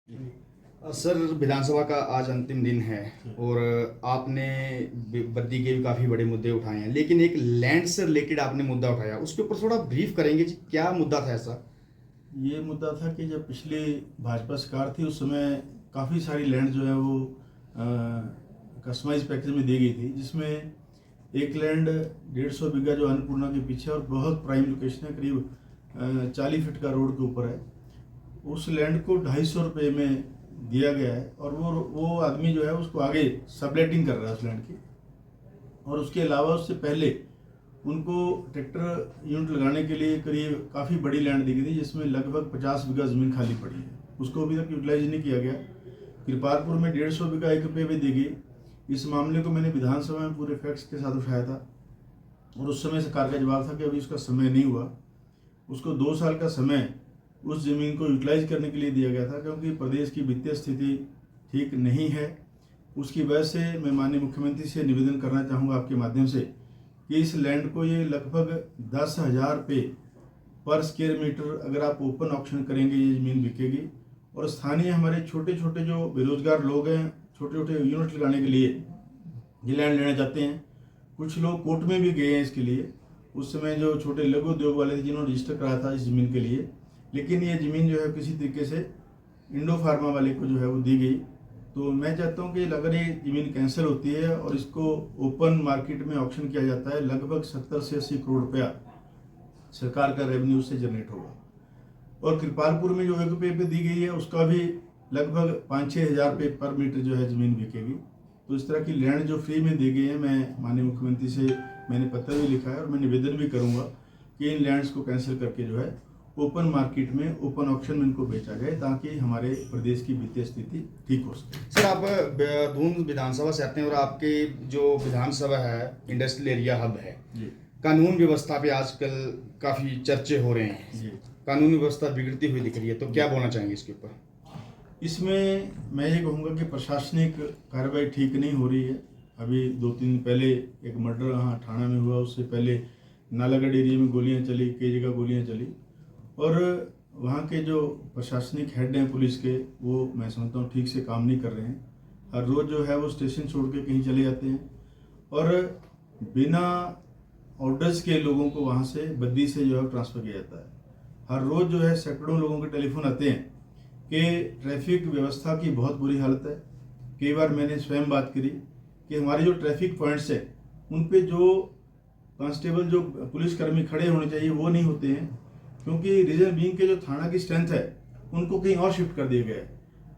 Sir, विधानसभा का आज अंतिम दिन है और आपने बद्दी के भी काफ़ी बड़े मुद्दे उठाए हैं, लेकिन एक लैंड से रिलेटेड आपने मुद्दा उठाया, उसके ऊपर थोड़ा ब्रीफ करेंगे जी, क्या मुद्दा था ऐसा? ये मुद्दा था कि जब पिछली भाजपा सरकार थी उस समय काफ़ी सारी लैंड जो है वो कस्टमाइज पैकेज में दी गई थी, जिसमें एक लैंड 150 बीघा जो अन्नपूर्णा के पीछे और बहुत प्राइम लोकेशन है, करीब 40 फीट का रोड के ऊपर है। उस लैंड को 250 रुपये में दिया गया है और वो आदमी जो है उसको आगे सबलेटिंग कर रहा है उस लैंड की। और उसके अलावा उससे पहले उनको ट्रैक्टर यूनिट लगाने के लिए करीब काफ़ी बड़ी लैंड दी गई थी, जिसमें लगभग 50 बीघा ज़मीन खाली पड़ी है। उसको अभी तक यूटिलाइज नहीं किया गया। कृपालपुर में 150 बीघा 1 रुपये भी दी गई। इस मामले को मैंने विधानसभा में पूरे फैक्ट्स के साथ उठाया था और उस समय सरकार का जवाब था कि अभी उसका समय नहीं हुआ। उसको 2 साल का समय उस ज़मीन को यूटिलाइज करने के लिए दिया गया था, क्योंकि प्रदेश की वित्तीय स्थिति ठीक नहीं है। उसकी वजह से मैं माननीय मुख्यमंत्री से निवेदन करना चाहूँगा आपके माध्यम से कि इस लैंड को ये लगभग 10,000 रुपये पर स्क्वायर मीटर अगर आप ओपन ऑक्शन करेंगे ये ज़मीन बिकेगी। और स्थानीय हमारे छोटे छोटे जो बेरोजगार लोग हैं, छोटे छोटे यूनिट लगाने के लिए ये लैंड लेना चाहते हैं। कुछ लोग कोर्ट में भी गए हैं इसके लिए। उस समय जो छोटे लघु उद्योग वाले थे जिन्होंने रजिस्टर कराया था इस ज़मीन के लिए, लेकिन ये ज़मीन जो है किसी तरीके से इंडो फार्मा वाले को जो है वो दी गई। तो मैं चाहता हूँ कि अगर ये ज़मीन कैंसिल होती है और इसको ओपन मार्केट में ऑक्शन किया जाता है, लगभग 70 से 80 करोड़ रुपया सरकार का रेवेन्यू से जनरेट होगा। और कृपालपुर में जो 1 रुपये पे दी गई है उसका भी लगभग 5-6 हज़ार रुपये पर मीटर जो है ज़मीन बिकेगी। तो इस तरह की लैंड जो फ्री में दी गई है, मैं माननीय मुख्यमंत्री से मैंने पत्र भी लिखा है और मैं निवेदन भी करूँगा कि इन लैंड्स को कैंसिल करके जो है ओपन मार्केट में ओपन ऑक्शन में इनको बेचा जाए, ताकि हमारे प्रदेश की वित्तीय स्थिति ठीक हो सके। सर, आप दून विधानसभा से आते हैं और आपके जो विधानसभा है इंडस्ट्रियल एरिया हब है जी कानून व्यवस्था पे आजकल काफ़ी चर्चे हो रहे हैं। जी। कानून व्यवस्था बिगड़ती हुई दिख रही है, तो क्या बोलना चाहेंगे इसके ऊपर? इसमें मैं ये कहूँगा कि प्रशासनिक कार्रवाई ठीक नहीं हो रही है। अभी 2-3 दिन पहले एक मर्डर यहाँ ठाणा में हुआ, उससे पहले नालागढ़ एरिया में गोलियाँ चली, कई जगह गोलियाँ चली। और वहाँ के जो प्रशासनिक हेड हैं पुलिस के, वो मैं समझता हूँ ठीक से काम नहीं कर रहे हैं। हर रोज़ जो है वो स्टेशन छोड़ के कहीं चले जाते हैं और बिना ऑर्डर्स के लोगों को वहाँ से बद्दी से जो है ट्रांसफ़र किया जाता है। हर रोज़ जो है सैकड़ों लोगों के टेलीफोन आते हैं कि ट्रैफिक व्यवस्था की बहुत बुरी हालत है। कई बार मैंने स्वयं बात करी कि हमारे जो ट्रैफिक पॉइंट्स हैं उन पे जो कांस्टेबल जो पुलिसकर्मी खड़े होने चाहिए वो नहीं होते हैं, क्योंकि रीजन विंग के जो थाना की स्ट्रेंथ है उनको कहीं और शिफ्ट कर दिया गया है,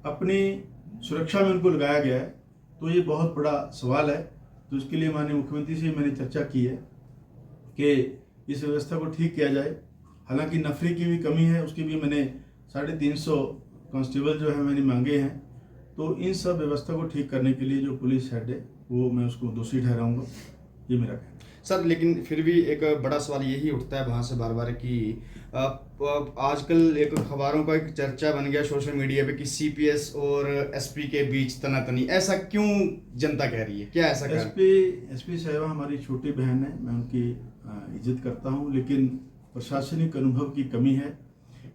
अपनी सुरक्षा में उनको लगाया गया है। तो ये बहुत बड़ा सवाल है। तो इसके लिए माननीय मुख्यमंत्री से मैंने चर्चा की है कि इस व्यवस्था को ठीक किया जाए। हालांकि नफरी की भी कमी है, उसकी भी मैंने 350 कांस्टेबल जो है मैंने मांगे हैं। तो इन सब व्यवस्था को ठीक करने के लिए जो पुलिस हेड है वो मैं उसको दोषी ठहराऊंगा, ये मेरा कहना है। सर, लेकिन फिर भी एक बड़ा सवाल यही उठता है वहाँ से बार बार कि आजकल एक अखबारों का एक चर्चा बन गया सोशल मीडिया पे कि सीपीएस और एसपी के बीच तनातनी, ऐसा क्यों जनता कह रही है, क्या ऐसा एसपी साहिबा हमारी छोटी बहन है, मैं उनकी इज्जत करता हूँ, लेकिन प्रशासनिक अनुभव की कमी है।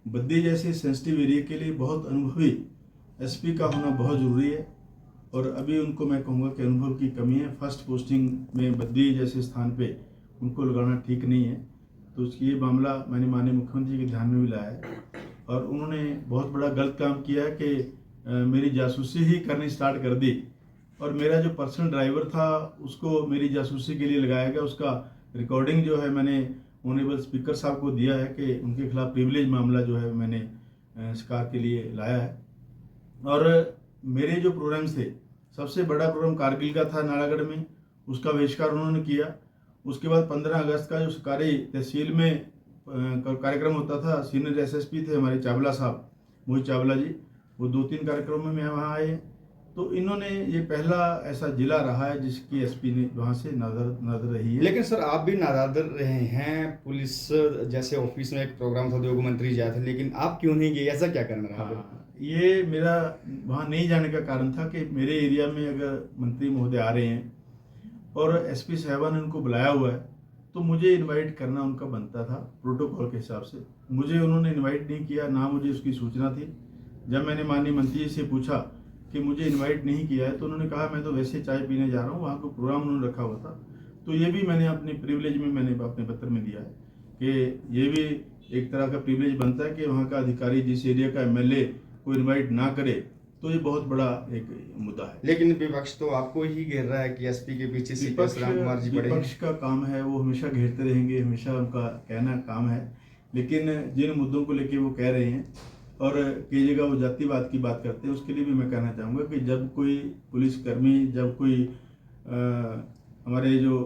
बद्दी जैसे सेंसिटिव एरिया के लिए बहुत अनुभवी एसपी का होना बहुत ज़रूरी है और अभी उनको मैं कहूँगा कि अनुभव की कमी है। फर्स्ट पोस्टिंग में बद्दी जैसे स्थान पे उनको लगाना ठीक नहीं है। तो ये मामला मैंने माननीय मुख्यमंत्री के ध्यान में भी लाया है और उन्होंने बहुत बड़ा गलत काम किया है कि मेरी जासूसी ही करनी स्टार्ट कर दी और मेरा जो पर्सनल ड्राइवर था उसको मेरी जासूसी के लिए लगाया गया। उसका रिकॉर्डिंग जो है मैंने ऑनरेबल स्पीकर साहब को दिया है कि उनके खिलाफ प्रिविलेज मामला जो है मैंने सरकार के लिए लाया है। और मेरे जो प्रोग्राम्स थे, सबसे बड़ा प्रोग्राम कारगिल का था नालागढ़ में, उसका बहिष्कार उन्होंने किया। उसके बाद 15 अगस्त का जो सरकारी तहसील में कार्यक्रम होता था, सीनियर एसएसपी थे हमारे चावला साहब, मोहित चावला जी, वो 2-3 कार्यक्रमों में वहाँ आए। तो इन्होंने ये पहला ऐसा जिला रहा है जिसकी एसपी ने वहाँ से नादर रही है। लेकिन सर, आप भी नाराज रहे हैं, पुलिस जैसे ऑफिस में एक प्रोग्राम था, उद्योग मंत्री जाए थे, लेकिन आप क्यों नहीं गए, ऐसा क्या करना रहा? हाँ, ये मेरा वहाँ नहीं जाने का कारण था कि मेरे एरिया में अगर मंत्री महोदय आ रहे हैं और एसपी साहिबा ने उनको बुलाया हुआ है तो मुझे इनवाइट करना उनका बनता था प्रोटोकॉल के हिसाब से। मुझे उन्होंने इनवाइट नहीं किया, ना मुझे उसकी सूचना थी, जब मैंने माननीय मंत्री जी से पूछा कि मुझे इनवाइट नहीं किया है, तो उन्होंने कहा मैं तो वैसे चाय पीने जा रहा हूँ, वहाँ को प्रोग्राम उन्होंने रखा हुआ था। तो ये भी मैंने अपने प्रिविलेज में मैंने अपने पत्र में दिया है कि ये भी एक तरह का प्रिविलेज बनता है कि वहाँ का अधिकारी जिस एरिया का एमएलए को इनवाइट ना करे, तो ये बहुत बड़ा एक मुद्दा है। लेकिन विपक्ष तो आपको ही घेर रहा है कि एसपी के पीछे सीपीएस राम कुमार जी पड़े हैं। विपक्ष का काम है, वो हमेशा घेरते रहेंगे, हमेशा उनका कहना काम है। लेकिन जिन मुद्दों को लेके वो कह रहे हैं और कई जगह वो जातिवाद की बात करते हैं, उसके लिए भी मैं कहना चाहूँगा कि जब कोई पुलिसकर्मी, जब कोई हमारे जो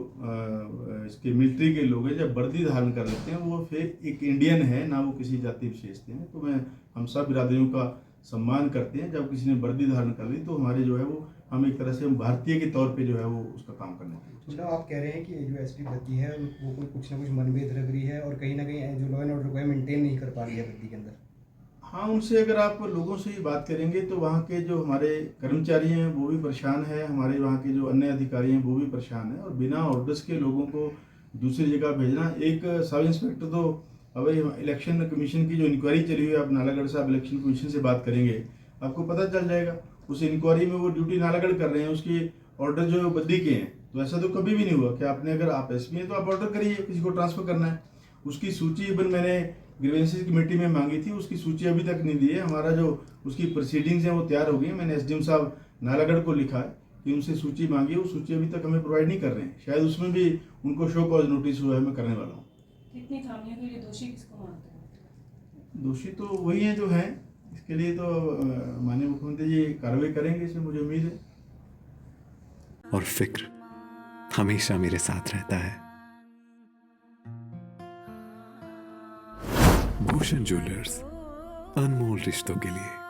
इसके मिलिट्री के लोग हैं, जब वर्दी धारण कर लेते हैं, वो फिर एक इंडियन है ना, वो किसी जाति विशेष के हैं। तो मैं हम सब बिरादरियों का सम्मान करते हैं। जब किसी ने वर्दी धारण कर ली तो हमारे जो है वो हम एक तरह से हम भारतीय के तौर पे जो है वो उसका काम करने चाहिए। मतलब आप कह रहे हैं कि जो एसपी बद्दी है वो कुछ ना कुछ मनभेद रख रही है और कहीं ना कहीं जो लॉ एंड ऑर्डर को है मेंटेन नहीं कर पा रही है बद्दी के अंदर। हाँ, उनसे अगर आप लोगों से ही बात करेंगे तो वहाँ के जो हमारे कर्मचारी हैं वो भी परेशान है, हमारे वहाँ के जो अन्य अधिकारी हैं वो भी परेशान है। और बिना ऑर्डर्स के लोगों को दूसरी जगह भेजना, एक सब इंस्पेक्टर तो अब इलेक्शन कमीशन की जो इंक्वायरी चली हुई है, आप नालागढ़ साहब इलेक्शन कमीशन से बात करेंगे, आपको पता चल जाएगा। उस इंक्वायरी में वो ड्यूटी नालागढ़ कर रहे हैं, उसकी ऑर्डर जो बद्दी के हैं। तो ऐसा तो कभी भी नहीं हुआ कि आपने, अगर आप एसपी हैं तो आप ऑर्डर करिए, किसी को ट्रांसफर करना है। उसकी सूची इवन मैंने ग्रीवेंसेस कमेटी में मांगी थी, उसकी सूची अभी तक नहीं दी है। हमारा जो उसकी प्रोसीडिंग्स हैं वो तैयार हो गई है। मैंने एसडीएम साहब नालागढ़ को लिखा है कि उनसे सूची मांगी, वो सूची अभी तक हमें प्रोवाइड नहीं कर रहे हैं। शायद उसमें भी उनको शो कॉज नोटिस हुआ है, मैं करने वाला हूँ। कितनी खामियों के लिए दोषी किसको मानते हैं? दोषी तो वही हैं जो हैं। इसके लिए तो माननीय मुख्यमंत्री जी कार्रवाई करेंगे, इसमें मुझे उम्मीद है। और फिक्र हमेशा मेरे साथ रहता है। भूषण ज्वेलर्स, अनमोल रिश्तों के लिए।